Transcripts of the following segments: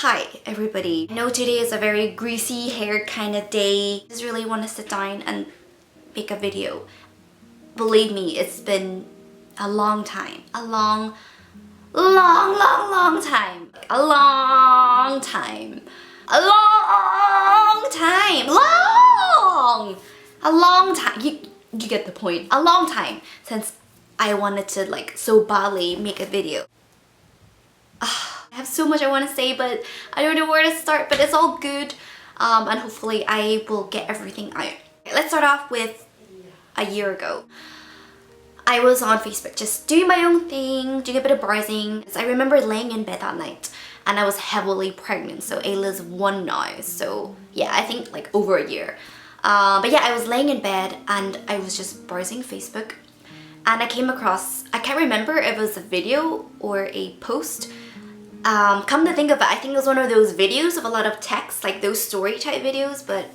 Hi everybody. I know today is a very greasy haired kind of day. I just really want to sit down and make a video. Believe me, it's been a long time. A long time. A long time. A long time. A long time. You get the point. A long time since I wanted to so badly make a video. I have so much I want to say, but I don't know where to start, but it's all good, and hopefully I will get everything out. Let's start off with a year ago. I was on Facebook just doing my own thing, doing a bit of browsing. I remember laying in bed that night and I was heavily pregnant, so Ayla's 1 now, so yeah, I think over a year. But yeah, I was laying in bed and I was just browsing Facebook and I came across, I can't remember if it was a video or a post. Come to think of it, I think it was one of those videos of a lot of text, like those story type videos, but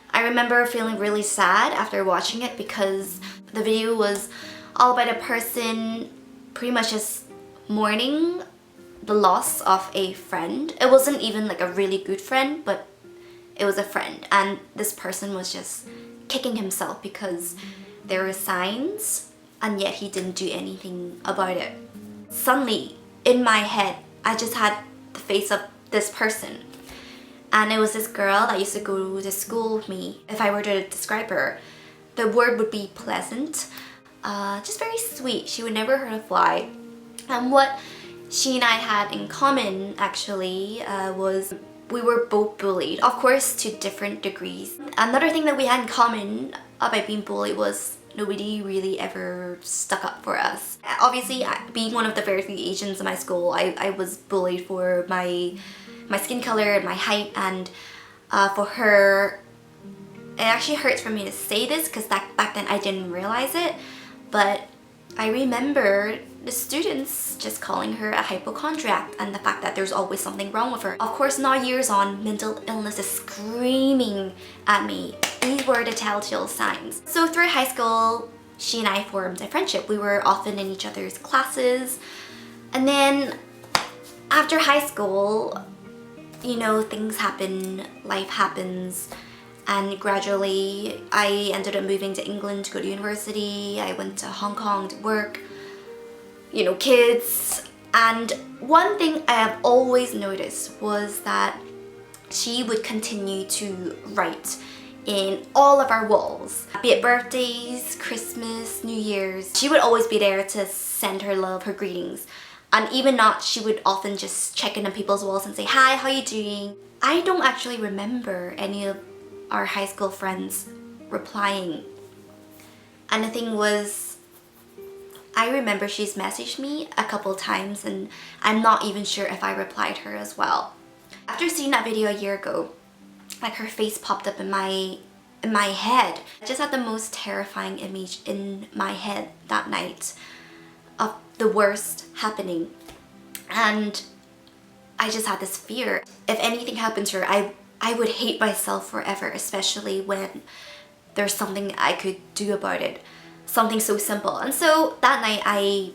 I remember feeling really sad after watching it because the video was all about a person pretty much just mourning the loss of a friend. It wasn't even a really good friend, but it was a friend, and this person was just kicking himself because there were signs and yet he didn't do anything about it. Suddenly, in my head, I just had the face of this person, and it was this girl that used to go to school with me. If I were to describe her, the word would be pleasant, just very sweet. She would never hurt a fly. And what she and I had in common actually was we were both bullied, of course to different degrees. Another thing that we had in common about being bullied was nobody really ever stuck up for us. Obviously, being one of the very few Asians in my school, I was bullied for my skin color and my height, and for her, it actually hurts for me to say this because back then I didn't realize it, but I remember the students just calling her a hypochondriac and the fact that there's always something wrong with her. Of course, now years on, mental illness is screaming at me. These were the telltale signs. So through high school, she and I formed a friendship. We were often in each other's classes. And then after high school, you know, things happen, life happens. And gradually, I ended up moving to England to go to university. I went to Hong Kong to work, you know, kids. And one thing I have always noticed was that she would continue to write in all of our walls, be it birthdays, Christmas, New Year's. She would always be there to send her love, her greetings. And even not, she would often just check in on people's walls and say, "Hi, how you doing?" I don't actually remember any of our high school friends replying. And the thing was, I remember she's messaged me a couple times and I'm not even sure if I replied her as well. After seeing that video a year ago, her face popped up in my head. I just had the most terrifying image in my head that night of the worst happening. And I just had this fear. If anything happened to her, I would hate myself forever, especially when there's something I could do about it. Something so simple. And so that night I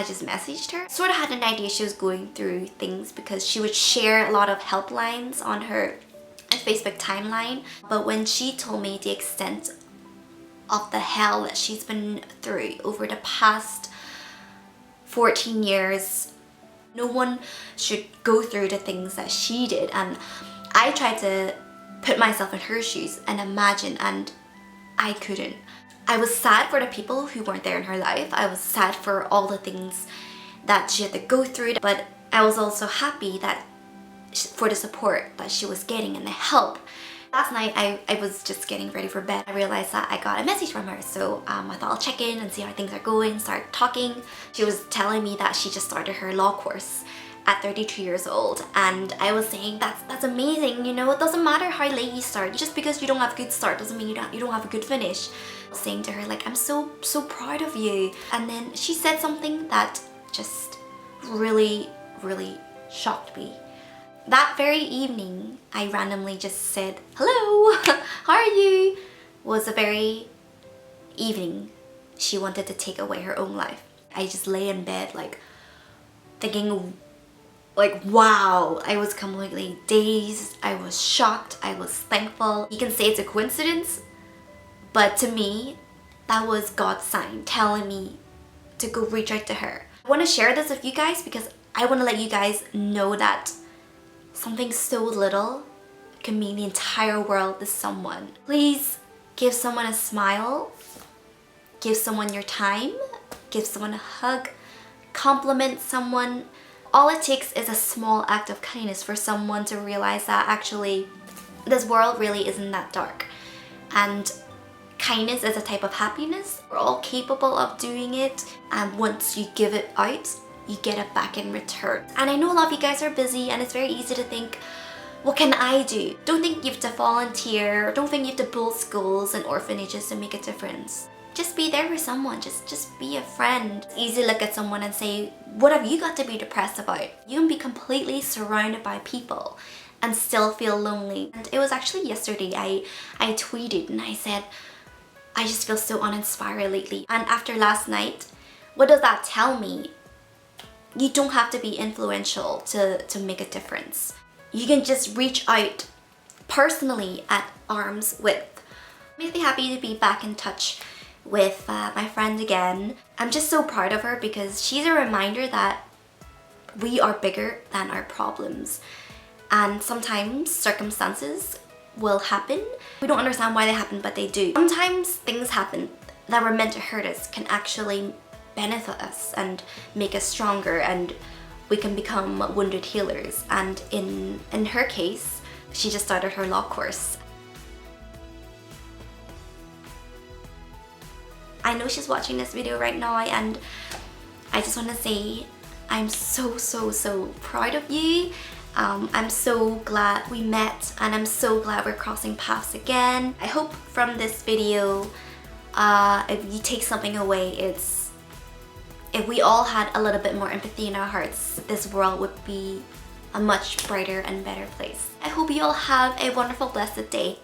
just messaged her. Sort of had an idea she was going through things because she would share a lot of helplines on her Facebook timeline. But when she told me the extent of the hell that she's been through over the past 14 years, no one should go through the things that she did. And I tried to put myself in her shoes and imagine, and I couldn't. I was sad for the people who weren't there in her life. I was sad for all the things that she had to go through, but I was also happy that for the support that she was getting and the help. Last night I was just getting ready for bed. I realized that I got a message from her, so I thought I'll check in and see how things are going, start talking. She was telling me that she just started her law course at 32 years old, and I was saying that's amazing, you know, it doesn't matter how late you start. Just because you don't have a good start doesn't mean you don't have a good finish. I was saying to her I'm so proud of you. And then she said something that just really shocked me. That very evening I randomly just said, "Hello, how are you?" Was the very evening she wanted to take away her own life. I just lay in bed thinking, like, wow, I was completely dazed, I was shocked, I was thankful. You can say it's a coincidence, but to me, that was God's sign telling me to go reach out to her. I want to share this with you guys because I want to let you guys know that something so little can mean the entire world to someone. Please give someone a smile, give someone your time, give someone a hug, compliment someone. All it takes is a small act of kindness for someone to realize that actually this world really isn't that dark. And kindness is a type of happiness. We're all capable of doing it, and once you give it out, you get it back in return. And I know a lot of you guys are busy and it's very easy to think, what can I do? Don't think you have to volunteer, don't think you have to build schools and orphanages to make a difference. Just be there for someone, just be a friend. It's easy to look at someone and say, what have you got to be depressed about? You can be completely surrounded by people and still feel lonely. And it was actually yesterday I tweeted and I said, I just feel so uninspired lately. And after last night, what does that tell me? You don't have to be influential to make a difference. You can just reach out personally at arm's width. I'm really happy to be back in touch with my friend again. I'm just so proud of her because she's a reminder that we are bigger than our problems. And sometimes circumstances will happen. We don't understand why they happen, but they do. Sometimes things happen that were meant to hurt us can actually benefit us and make us stronger, and we can become wounded healers. And in her case, she just started her law course. I know she's watching this video right now, and I just want to say I'm so proud of you. I'm so glad we met, and I'm so glad we're crossing paths again. I hope from this video, if you take something away, it's if we all had a little bit more empathy in our hearts, this world would be a much brighter and better place. I hope you all have a wonderful, blessed day.